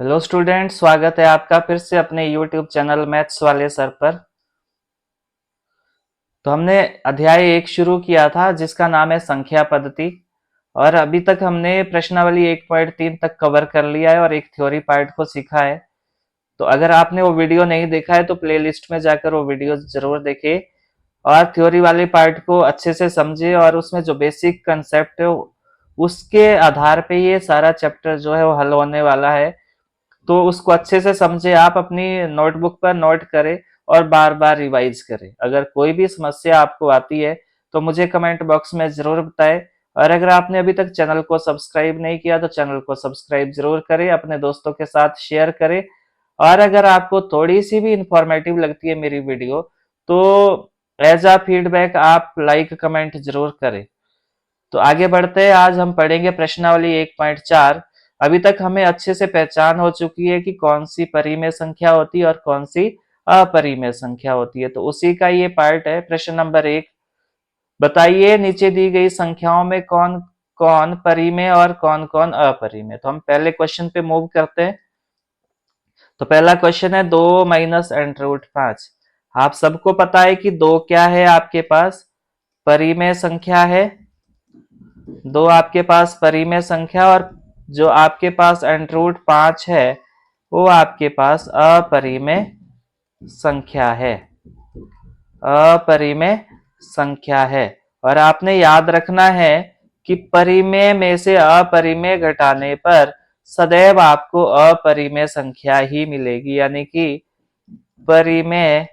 Hello student, स्वागत है आपका फिर से अपने यूट्यूब चैनल मैथ्स वाले सर पर। तो हमने अध्याय 1 शुरू किया था जिसका नाम है संख्या पद्धति। और अभी तक हमने प्रश्नावली 1.3 तक कवर कर लिया है और एक थ्योरी पार्ट को सीखा है। तो अगर आपने वो वीडियो नहीं देखा है तो प्लेलिस्ट में जाकर वो वीडियो जरूर देखें और थ्योरी वाले पार्ट को अच्छे से समझे और उसमें जो बेसिक कंसेप्ट है उसके आधार पे ये सारा चैप्टर जो है वो हल होने वाला है। तो उसको अच्छे से समझे, आप अपनी नोटबुक पर नोट करें और बार बार रिवाइज करें। अगर कोई भी समस्या आपको आती है तो मुझे कमेंट बॉक्स में जरूर बताएं। और अगर आपने अभी तक चैनल को सब्सक्राइब नहीं किया तो चैनल को सब्सक्राइब जरूर करें, अपने दोस्तों के साथ शेयर करें। और अगर आपको थोड़ी सी भी इंफॉर्मेटिव लगती है मेरी वीडियो तो एज अ फीडबैक आप लाइक कमेंट जरूर करें। तो आगे बढ़ते हैं, आज हम पढ़ेंगे प्रश्नावली 1.4। अभी तक हमें अच्छे से पहचान हो चुकी है कि कौन सी परिमेय संख्या होती है और कौन सी अपरिमेय संख्या होती है। तो उसी का ये पार्ट है। प्रश्न नंबर 1, बताइए नीचे दी गई संख्याओं में कौन कौन परिमेय और कौन कौन अपरिमेय। तो हम पहले क्वेश्चन पे मूव करते हैं। तो पहला क्वेश्चन है 2 माइनस एंड रूट 5। आप सबको पता है कि 2 क्या है, आपके पास परिमेय संख्या है। 2 आपके पास परिमेय संख्या और जो आपके पास एंड रूट 5 है वो आपके पास अपरिमेय संख्या है। अपरिमेय संख्या है। और आपने याद रखना है कि परिमेय में से अपरिमेय घटाने पर सदैव आपको अपरिमेय संख्या ही मिलेगी, यानी कि परिमेय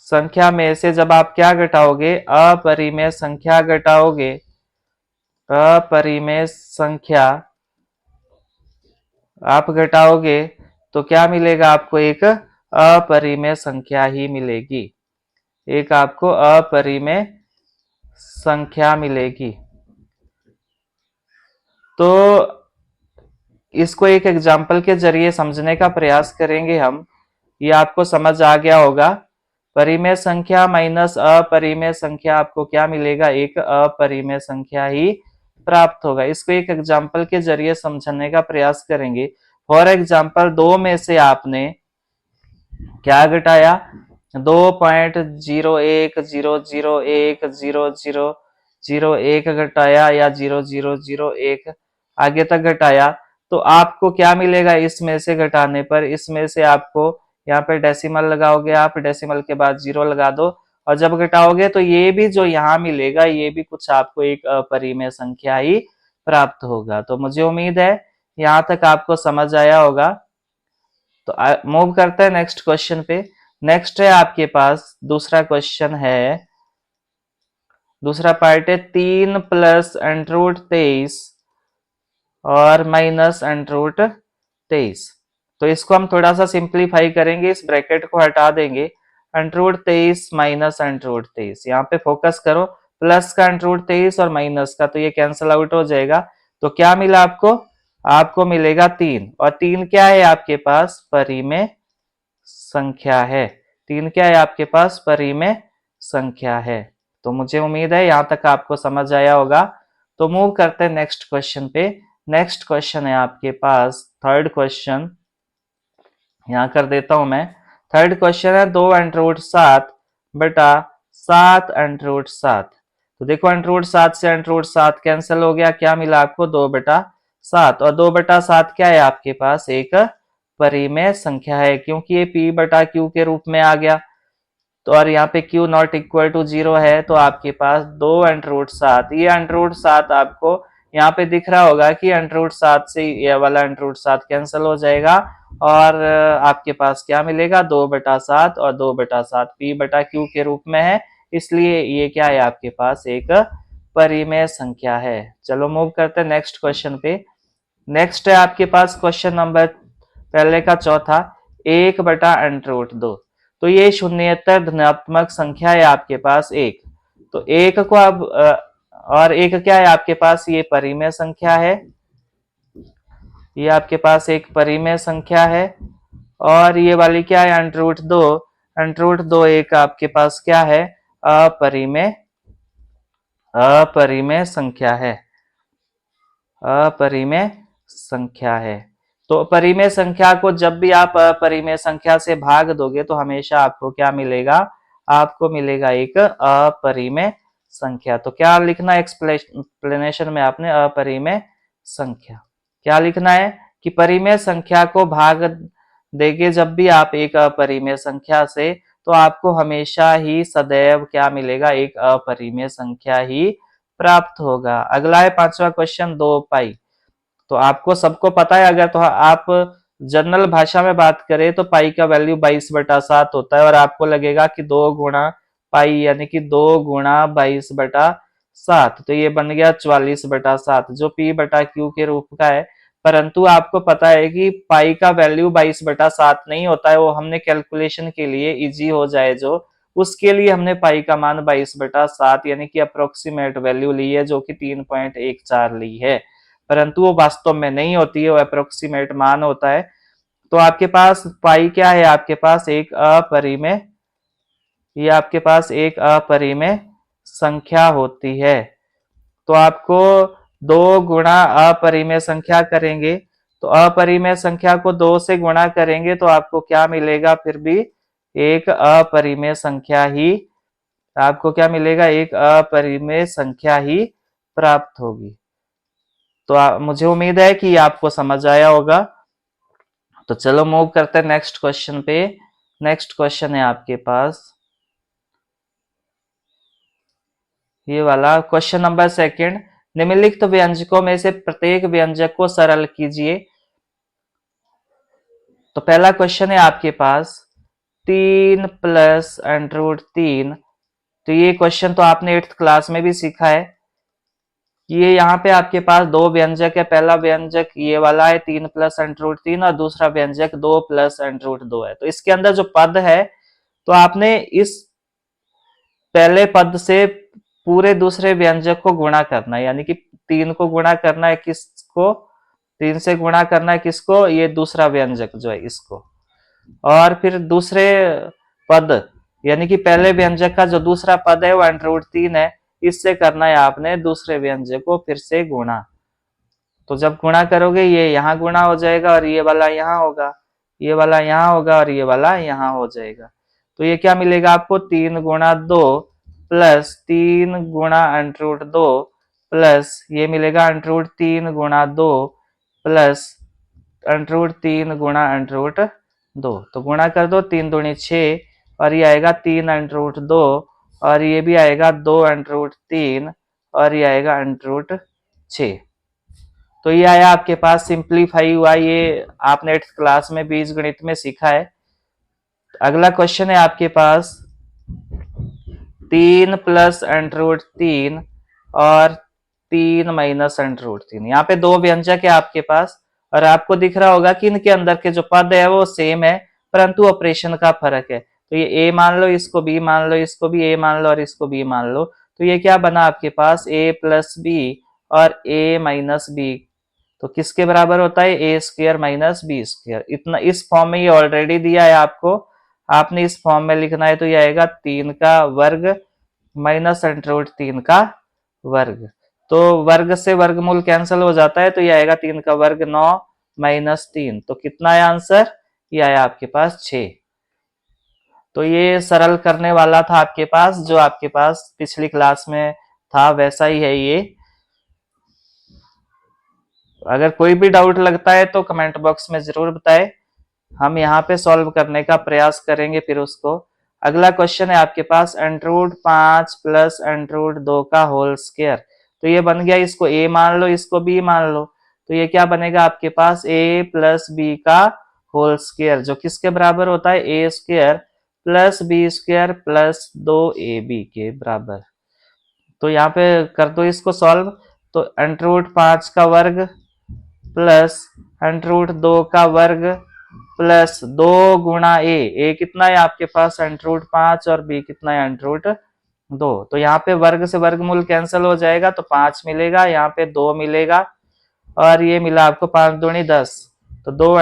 संख्या में से जब आप क्या घटाओगे, अपरिमेय संख्या घटाओगे, अपरिमेय संख्या आप घटाओगे तो क्या मिलेगा आपको, एक अपरिमेय संख्या ही मिलेगी। एक आपको अपरिमेय संख्या मिलेगी। तो इसको एक एग्जाम्पल के जरिए समझने का प्रयास करेंगे हम। ये आपको समझ आ गया होगा। परिमेय संख्या माइनस अपरिमेय संख्या आपको क्या मिलेगा, एक अपरिमेय संख्या ही प्राप्त होगा। इसको एक एग्जाम्पल के जरिए समझने का प्रयास करेंगे। फॉर एग्जाम्पल 2 में से आपने क्या घटाया, 2.01001000001 घटाया या 0001 आगे तक घटाया। तो आपको क्या मिलेगा इसमें से घटाने पर, इसमें से आपको यहाँ पे डेसिमल लगाओगे, आप डेसिमल के बाद 0 लगा दो और जब घटाओगे तो ये भी जो यहाँ मिलेगा ये भी कुछ आपको एक अपरिमेय संख्या ही प्राप्त होगा। तो मुझे उम्मीद है यहाँ तक आपको समझ आया होगा। तो मूव करते हैं नेक्स्ट क्वेश्चन पे। नेक्स्ट है आपके पास दूसरा क्वेश्चन है, दूसरा पार्ट है 3 प्लस एंड रूट 23 और माइनस एंड रूट 23। तो इसको हम थोड़ा सा सिंप्लीफाई करेंगे, इस ब्रैकेट को हटा देंगे। And root 23 minus and root 23, यहाँ पे फोकस करो, प्लस का एंड रूट 23 और माइनस का, तो ये कैंसिल आउट हो जाएगा। तो क्या मिला आपको, आपको मिलेगा 3। और 3 क्या है आपके पास, परिमेय संख्या है। 3 क्या है आपके पास, परिमेय संख्या है। तो मुझे उम्मीद है यहां तक आपको समझ आया होगा। तो मूव करते हैं नेक्स्ट क्वेश्चन पे। नेक्स्ट क्वेश्चन है आपके पास थर्ड क्वेश्चन, यहां कर देता हूं मैं। थर्ड क्वेश्चन है 2 एंड रूट 7 बटा 7 एंड रूट 7। तो देखो एंड रूट 7 से एंड रूट 7 कैंसिल हो गया, क्या मिला आपको, 2 बटा 7। और 2 बटा 7 क्या है आपके पास, एक परिमेय संख्या है, क्योंकि ये p बटा q के रूप में आ गया। तो और यहाँ पे q नॉट इक्वल टू 0 है, तो आपके पास 2 एंड रूट 7, ये एंड रूट 7 आपको यहाँ पे दिख रहा होगा कि एंड रूट 7 से ये वाला एंड रूट 7 कैंसिल हो जाएगा और आपके पास क्या मिलेगा, 2 बटा 7 और 2 बटा 7 p बटा q के रूप में है, इसलिए ये क्या है आपके पास, एक परिमेय संख्या है। चलो मूव करते हैं नेक्स्ट क्वेश्चन पे। नेक्स्ट है आपके पास क्वेश्चन नंबर पहले का चौथा, 1 बटा एंड रूट 2। तो ये शून्येतर धनात्मक संख्या है आपके पास 1। तो 1 को अब और 1 क्या है आपके पास, ये परिमेय संख्या है, ये आपके पास एक परिमेय संख्या है। और ये वाली क्या है, एंड रूट 2, एंड रूट 2 एक आपके पास क्या है, अपरिमेय संख्या है। अपरिमेय संख्या है। तो परिमेय संख्या को जब भी आप अपरिमेय संख्या से भाग दोगे तो हमेशा आपको क्या मिलेगा, आपको मिलेगा एक अपरिमेय संख्या। तो क्या लिखना है एक्सप्लेनेशन में आपने, अपरिमेय संख्या। क्या लिखना है कि परिमेय संख्या को भाग देंगे जब भी आप एक अपरिमेय संख्या से, तो आपको हमेशा ही सदैव क्या मिलेगा, एक अपरिमेय संख्या ही प्राप्त होगा। अगला है 5वां क्वेश्चन, 2 पाई। तो आपको सबको पता है, अगर तो आप जनरल भाषा में बात करें तो पाई का वैल्यू 22/7 होता है, और आपको लगेगा कि 2 गुणा पाई यानी कि 2 गुणा 22/7, तो ये बन गया 44/7 जो पी बटा क्यू के रूप का है। परंतु आपको पता है कि पाई का वैल्यू 22/7 नहीं होता है, वो हमने कैलकुलेशन के लिए इजी हो जाए जो, उसके लिए हमने पाई का मान 22/7 यानी कि अप्रोक्सीमेट वैल्यू ली है, जो कि 3.14 ली है, परंतु वो वास्तव में नहीं होती है, वो अप्रोक्सीमेट मान होता है। तो आपके पास पाई क्या है, आपके पास एक अपरिमेय, ये आपके पास एक अपरिमेय संख्या होती है। तो आपको 2 गुणा अपरिमेय संख्या करेंगे, तो अपरिमेय संख्या को 2 से गुणा करेंगे तो आपको क्या मिलेगा, फिर भी एक अपरिमेय संख्या ही, आपको क्या मिलेगा, एक अपरिमेय संख्या ही प्राप्त होगी। तो मुझे उम्मीद है कि आपको समझ आया होगा। तो चलो मूव करते हैं नेक्स्ट क्वेश्चन पे। नेक्स्ट क्वेश्चन है आपके पास ये वाला, क्वेश्चन नंबर 2। निम्नलिखित व्यंजकों में से प्रत्येक व्यंजक को सरल कीजिए। तो पहला क्वेश्चन है आपके पास 3 + √3। तो ये क्वेश्चन तो आपने 8th क्लास में भी सीखा है। ये यहाँ पे आपके पास 2 व्यंजक है, पहला व्यंजक ये वाला है 3 + √3 और दूसरा व्यंजक 2 + √2 है। तो इसके अंदर जो पद है, तो आपने इस पहले पद से पूरे दूसरे व्यंजक को गुणा करना है, यानी कि 3 को गुणा करना है, किसको, 3 से गुणा करना है किसको, ये दूसरा व्यंजक जो है इसको, और फिर दूसरे पद यानी कि पहले व्यंजक का जो दूसरा पद है वो √3 है, इससे करना है आपने दूसरे व्यंजक को फिर से गुणा। तो जब गुणा करोगे ये यहाँ गुणा हो जाएगा और ये वाला यहाँ होगा, ये वाला यहाँ होगा और ये वाला यहाँ हो जाएगा। तो ये क्या मिलेगा आपको, 3 × 2 प्लस 3 × √2 प्लस ये मिलेगा √3 × 2 प्लस √3 × √2। तो गुणा कर दो, 3 दूनी 6 और ये आएगा 3 √2 और ये भी आएगा 2 √3 और ये आएगा √6। तो ये आया आपके पास सिंप्लीफाई हुआ, ये आपने 8th क्लास में बीजगणित में सीखा है। अगला क्वेश्चन है आपके पास 3 + √3 और 3 - √3। यहाँ पे 2 व्यंजक है आपके पास और आपको दिख रहा होगा कि इनके अंदर के जो पद है वो सेम है, परंतु ऑपरेशन का फर्क है। तो ये a मान लो, इसको b मान लो, इसको भी a मान लो और इसको b मान लो। तो ये क्या बना आपके पास, a + b और a - b, तो किसके बराबर होता है, a² - b²। इतना इस फॉर्म में ये ऑलरेडी दिया है आपको, आपने इस फॉर्म में लिखना है। तो ये आएगा 3 का वर्ग माइनस √3 का वर्ग। तो वर्ग से वर्गमूल कैंसिल हो जाता है, तो ये आएगा 3 का वर्ग 9 - 3। तो कितना है आंसर, ये आया आपके पास 6। तो ये सरल करने वाला था आपके पास, जो आपके पास पिछली क्लास में था वैसा ही है ये। अगर कोई भी डाउट लगता है तो कमेंट बॉक्स में जरूर बताएं, हम यहाँ पे सॉल्व करने का प्रयास करेंगे फिर उसको। अगला क्वेश्चन है आपके पास √5 + √2 का होल स्क्वायर। तो ये बन गया, इसको a मान लो, इसको b मान लो। तो ये क्या बनेगा आपके पास, a + b का होल स्क्वायर, जो किसके बराबर होता है, a² + b² + 2ab के बराबर। तो यहाँ पे कर दो इसको सॉल्व। तो √5 का वर्ग प्लस √2 का वर्ग प्लस 2 × a कितना है आपके पास, √5 और b कितना है, √2। तो यहाँ पे वर्ग से वर्गमूल कैंसिल हो जाएगा, तो 5 मिलेगा, यहाँ पे 2 मिलेगा और ये मिला आपको 5 दूनी 10, तो 2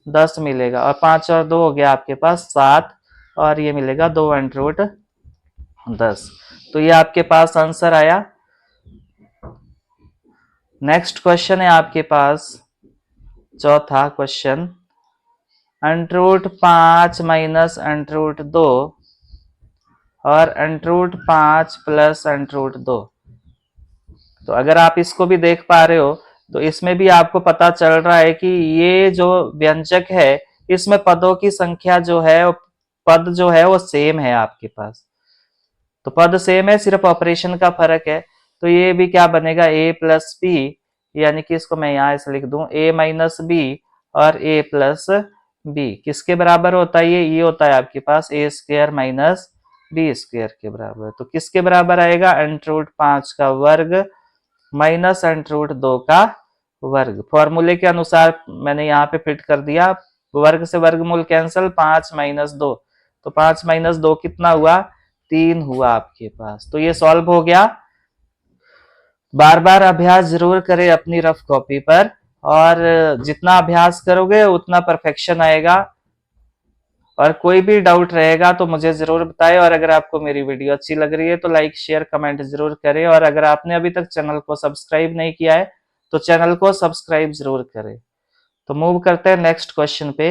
√10 मिलेगा और 5 और 2 हो गया आपके पास 7 और ये मिलेगा 2 √10। तो ये आपके पास आंसर आया नेक्स्ट क्वेश्चन है आपके पास चौथा क्वेश्चन, अंडरूट 5 माइनस अंडरूट 2 और अंडरूट 5 प्लस अंडरूट 2। तो अगर आप इसको भी देख पा रहे हो तो इसमें भी आपको पता चल रहा है कि ये जो व्यंजक है इसमें पदों की संख्या जो है पद जो है वो सेम है आपके पास। तो पद सेम है, सिर्फ ऑपरेशन का फर्क है। तो ये भी क्या बनेगा, a प्लस बी, यानी कि इसको मैं यहां ऐसे लिख दूं a माइनस बी और a प्लस बी किसके बराबर होता है, ये होता है आपके पास a square minus B square के बराबर। तो किसके बराबर आएगा, अंडरूट 5 का वर्ग माइनस अंडरूट 2 का वर्ग। फॉर्मूले के अनुसार मैंने यहाँ पे फिट कर दिया, वर्ग से वर्गमूल कैंसिल, 5 माइनस 2, तो 5 माइनस 2 कितना हुआ, 3 हुआ आपके पास। तो ये सॉल्व हो गया। बार बार अभ्यास जरूर करें अपनी रफ कॉपी पर, और जितना अभ्यास करोगे उतना परफेक्शन आएगा। और कोई भी डाउट रहेगा तो मुझे जरूर बताएं, और अगर आपको मेरी वीडियो अच्छी लग रही है तो लाइक शेयर कमेंट जरूर करें, और अगर आपने अभी तक चैनल को सब्सक्राइब नहीं किया है तो चैनल को सब्सक्राइब जरूर करें। तो मूव करते हैं नेक्स्ट क्वेश्चन पे,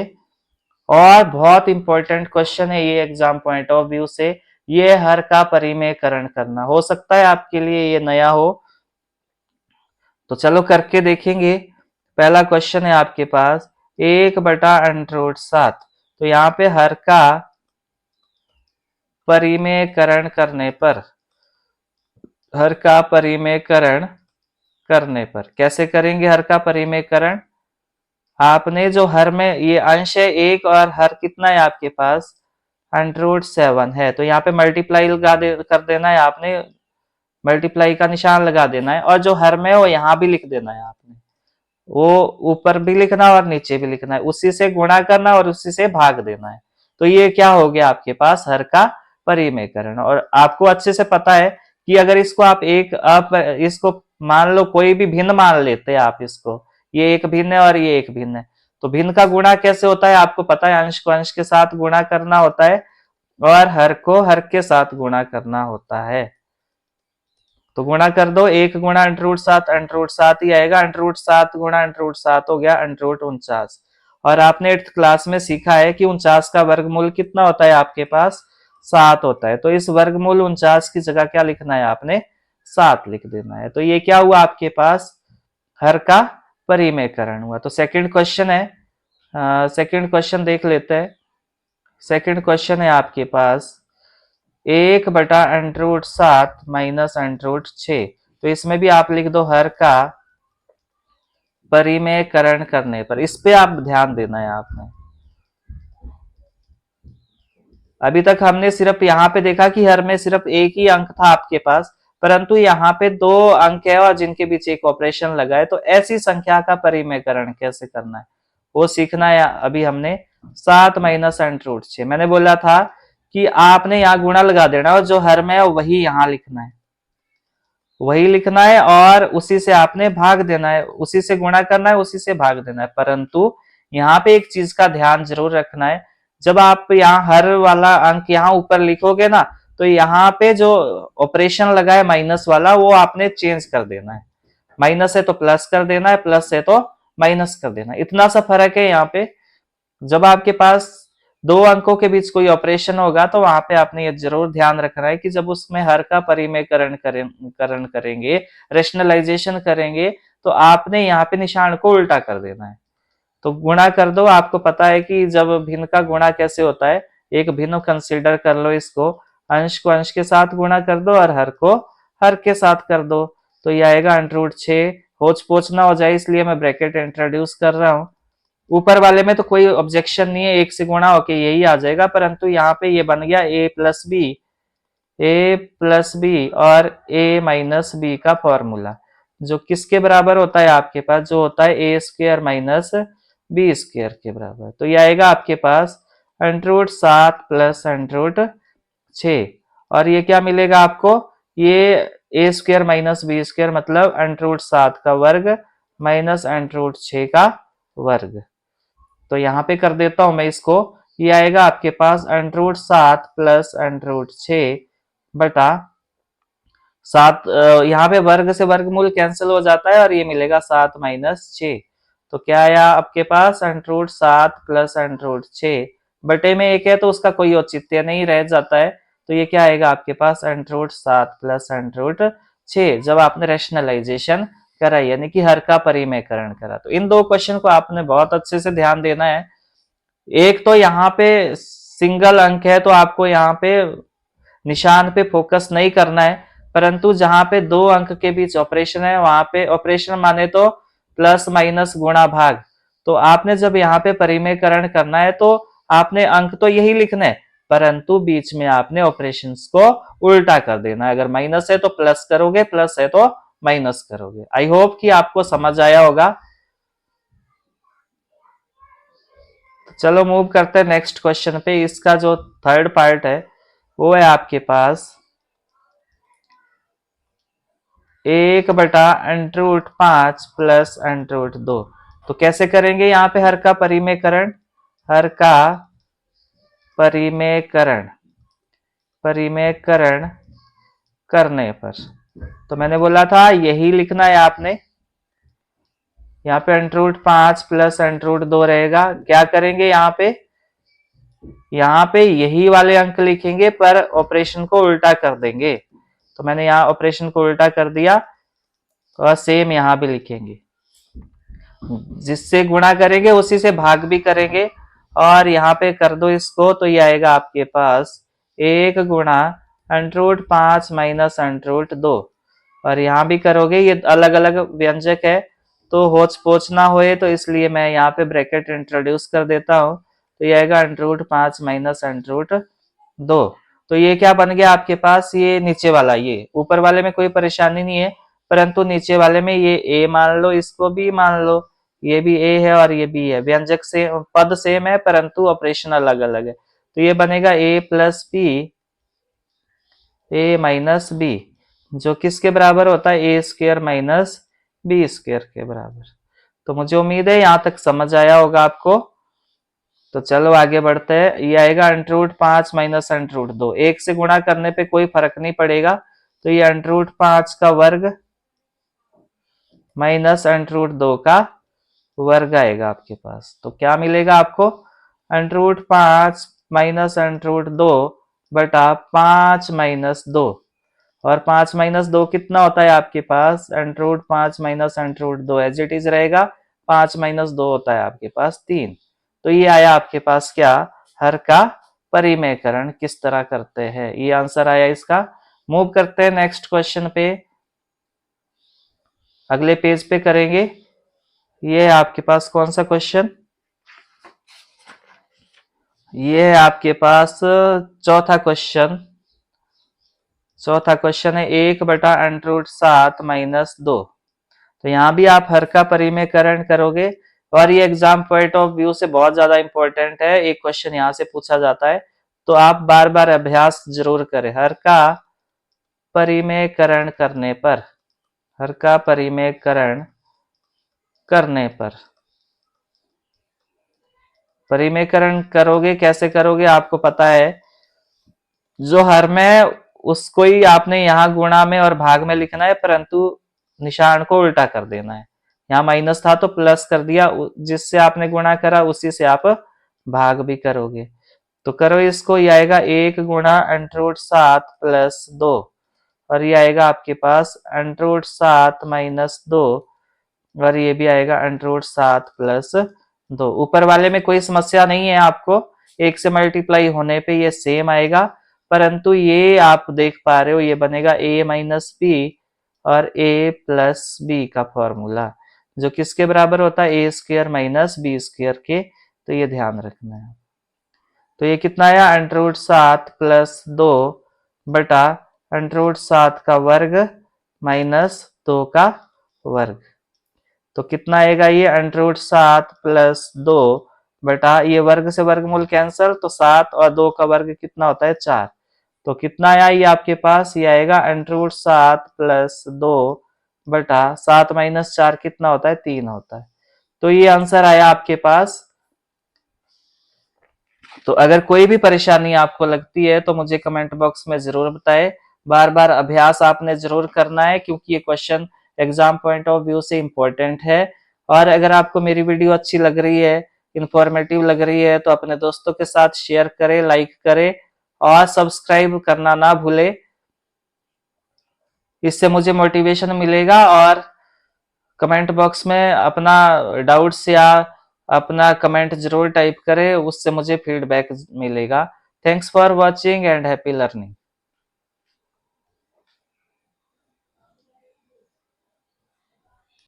और बहुत इंपॉर्टेंट क्वेश्चन है ये एग्जाम पॉइंट ऑफ व्यू से। ये हर का परिमेयकरण करना, हो सकता है आपके लिए ये नया हो, तो चलो करके देखेंगे। पहला क्वेश्चन है आपके पास, 1/√7। तो यहाँ पे हर का परिमेयकरण करने पर, हर का परिमेयकरण करने पर कैसे करेंगे हर का परिमेयकरण, आपने जो हर में ये अंश है एक और हर कितना है आपके पास, √7 है, तो यहाँ पे मल्टीप्लाई कर देना है आपने, मल्टीप्लाई का निशान लगा देना है, और जो हर में है वो यहाँ भी लिख देना है आपने, वो ऊपर भी लिखना और नीचे भी लिखना है, उसी से गुणा करना और उसी से भाग देना है। तो ये क्या हो गया आपके पास, हर का परिमेयकरण। और आपको अच्छे से पता है कि अगर इसको आप इसको मान लो कोई भी भिन्न मान लेते हैं आप इसको, ये एक भिन्न है और ये एक भिन्न है, तो भिन्न का गुणा कैसे होता है आपको पता है, अंश को अंश के साथ गुणा करना होता है और हर को हर के साथ गुणा करना होता है। तो गुणा कर दो, 1 गुणा √7 ही आएगा, √7 गुणा √7 हो गया √49। और आपने 8th क्लास में सीखा है कि 49 का वर्गमूल कितना होता है आपके पास, 7 होता है। तो इस वर्गमूल 49 की जगह क्या लिखना है आपने, 7 लिख देना है। तो ये क्या हुआ आपके पास, हर का परिमेयकरण हुआ। तो सेकंड क्वेश्चन है, सेकंड क्वेश्चन देख लेते हैं। सेकंड क्वेश्चन है आपके पास 1/√7 माइनस √6। तो इसमें भी आप लिख दो हर का परिमेयकरण करने पर, इस पे आप ध्यान देना है आपने। अभी तक हमने सिर्फ यहाँ पे देखा कि हर में सिर्फ एक ही अंक था आपके पास, परंतु यहाँ पे 2 अंक है और जिनके बीच एक ऑपरेशन लगा है, तो ऐसी संख्या का परिमेयकरण कैसे करना है वो सीखना है अभी हमने। 7 माइनस √6, मैंने बोला था कि आपने यहाँ गुणा लगा देना और जो हर में है वही यहाँ लिखना है, वही लिखना है और उसी से आपने भाग देना है, उसी से गुणा करना है, उसी से भाग देना है। परंतु यहाँ पे एक चीज का ध्यान जरूर रखना है, जब आप यहाँ हर वाला अंक यहाँ ऊपर लिखोगे ना, तो यहाँ पे जो ऑपरेशन लगा है माइनस वाला वो आपने चेंज कर देना है, माइनस है तो प्लस कर देना है, प्लस है तो माइनस कर देना है, इतना सा फर्क है यहाँ पे। जब आपके पास 2 अंकों के बीच कोई ऑपरेशन होगा तो वहां पे आपने ये जरूर ध्यान रखना है कि जब उसमें हर का परिमेयकरण करेंगे, रेशनलाइजेशन करेंगे, तो आपने यहाँ पे निशान को उल्टा कर देना है। तो गुणा कर दो, आपको पता है कि जब भिन्न का गुणा कैसे होता है, एक भिन्न कंसीडर कर लो इसको, अंश को अंश के साथ गुणा कर दो और हर को हर के साथ कर दो, तो ये आएगा √6। होच पोच ना हो जाए इसलिए मैं ब्रैकेट इंट्रोड्यूस कर रहा हूं। ऊपर वाले में तो कोई ऑब्जेक्शन नहीं है, एक से गुणा होके यही आ जाएगा, परंतु यहाँ पे ये बन गया a प्लस बी और a माइनस बी का फॉर्मूला, जो किसके बराबर होता है आपके पास, जो होता है a square minus B square के बराबर। तो ये आएगा आपके पास √7 प्लस √6, और ये क्या मिलेगा आपको, ये a square minus B square मतलब √7 का वर्ग माइनस √6 का वर्ग। तो यहाँ पे कर देता हूं मैं इसको, ये आएगा आपके पास √7 प्लस √6 बटा 7 यहाँ पे वर्ग से वर्गमूल कैंसिल हो जाता है और ये मिलेगा 7 माइनस 6। तो क्या आया आपके पास under root 7 plus under root 6 बटे में एक है तो उसका कोई औचित्य नहीं रह जाता है। तो ये क्या आएगा आपके पास under root 7 plus under root 6 जब आपने रेशनलाइजेशन करा यानी कि हर का परिमेयकरण करा। तो इन दो क्वेश्चन को आपने बहुत अच्छे से ध्यान देना है। एक तो यहाँ पे सिंगल अंक है तो आपको यहाँ पे निशान पे फोकस नहीं करना है, परंतु जहां पे दो अंक के बीच ऑपरेशन है वहां पे ऑपरेशन माने तो प्लस माइनस गुणा भाग। तो आपने जब यहाँ पे परिमेयकरण करना है तो आपने अंक तो यही लिखना है, परंतु बीच में आपने ऑपरेशंस को उल्टा कर देना है। अगर माइनस है तो प्लस करोगे, प्लस है तो माइनस करोगे। आई होप कि आपको समझ आया होगा। चलो मूव करते हैं नेक्स्ट क्वेश्चन पे। इसका जो थर्ड पार्ट है वो है आपके पास 1/√5 प्लस √2। तो कैसे करेंगे यहाँ पे हर का परिमेयकरण? हर का परिमेयकरण परिमेयकरण करने पर तो मैंने बोला था यही लिखना है आपने। यहाँ पे √5 प्लस √2 रहेगा। क्या करेंगे यहाँ पे यही वाले अंक लिखेंगे पर ऑपरेशन को उल्टा कर देंगे। तो मैंने यहाँ ऑपरेशन को उल्टा कर दिया और सेम यहाँ भी लिखेंगे। जिससे गुणा करेंगे उसी से भाग भी करेंगे और यहाँ पे कर दो इसको तो ये आएगा आपके पास 1 × √5 माइनस √2। और यहाँ भी करोगे, ये अलग अलग व्यंजक है तो होच पोच ना होए तो इसलिए मैं यहाँ पे ब्रैकेट इंट्रोड्यूस कर देता हूँ। तो ये आएगा √5 माइनस √2। तो ये क्या बन गया आपके पास? ये नीचे वाला, ये ऊपर वाले में कोई परेशानी नहीं है, परंतु नीचे वाले में ये a मान लो, इसको b मान लो, ये भी a है और ये b है। व्यंजक से पद सेम है परंतु ऑपरेशन अलग अलग है। तो ये बनेगा a plus b a minus b जो किसके बराबर होता है? a² माइनस b² के बराबर। तो मुझे उम्मीद है यहां तक समझ आया होगा आपको। तो चलो आगे बढ़ते हैं। ये आएगा √5 माइनस √2। एक से गुणा करने पे कोई फर्क नहीं पड़ेगा। तो ये √5 का वर्ग माइनस √2 का वर्ग आएगा आपके पास। तो क्या मिलेगा आपको? √5 माइनस √2 बटा 5 माइनस 2। और 5 माइनस 2 कितना होता है आपके पास? √5 माइनस √2 एज इट इज रहेगा। 5 माइनस 2 होता है आपके पास 3। तो ये आया आपके पास क्या? हर का परिमेयकरण किस तरह करते हैं, ये आंसर आया इसका। मूव करते हैं नेक्स्ट क्वेश्चन पे। अगले पेज पे करेंगे। ये है आपके पास कौन सा क्वेश्चन? ये है आपके पास चौथा क्वेश्चन। चौथा क्वेश्चन है 1/√7 माइनस 2। तो यहाँ भी आप हर का परिमेयकरण करोगे और ये एग्जाम पॉइंट ऑफ व्यू से बहुत ज्यादा इंपॉर्टेंट है। एक क्वेश्चन यहाँ से पूछा जाता है तो आप बार बार अभ्यास जरूर करें। हर का परिमेयकरण करने पर, हर का परिमेयकरण करने पर, परिमेयकरण करोगे कैसे करोगे आपको पता है। जो हर में उसको ही आपने यहाँ गुणा में और भाग में लिखना है, परंतु निशान को उल्टा कर देना है। यहाँ माइनस था तो प्लस कर दिया, जिससे आपने गुणा करा उसी से आप भाग भी करोगे। तो करो इसको, ये आएगा 1 × √7 प्लस 2 और ये आएगा आपके पास √7 माइनस 2 और ये भी आएगा √7 प्लस 2। ऊपर वाले में कोई समस्या नहीं है आपको, एक से मल्टीप्लाई होने पे ये सेम आएगा, परंतु ये आप देख पा रहे हो ये बनेगा a माइनस बी और a प्लस बी का फॉर्मूला जो किसके बराबर होता है? a² माइनस b² के। तो ये ध्यान रखना है। तो ये कितना आया? √7 प्लस 2 बटा √7 का वर्ग माइनस 2 का वर्ग। तो कितना आएगा ये? √7 प्लस 2 बटा, ये वर्ग से वर्गमूल कैंसल तो 7 और 2 का वर्ग कितना होता है? 4। तो कितना आया ये आपके पास? ये आएगा √7 प्लस 2 बटा 7 माइनस 4 कितना होता है? 3 होता है। तो ये आंसर आया आपके पास। तो अगर कोई भी परेशानी आपको लगती है तो मुझे कमेंट बॉक्स में जरूर बताएं। बार बार अभ्यास आपने जरूर करना है, क्योंकि ये question exam point of view से इम्पोर्टेंट है। और अगर आपको मेरी वीडियो अच्छी लग रही है, इंफॉर्मेटिव लग रही है, तो अपने दोस्तों के साथ शेयर करें, लाइक करें और सब्सक्राइब करना ना भूले। इससे मुझे मोटिवेशन मिलेगा। और कमेंट बॉक्स में अपना डाउट्स या अपना कमेंट जरूर टाइप करें, उससे मुझे फीडबैक मिलेगा। Thanks for watching and happy learning.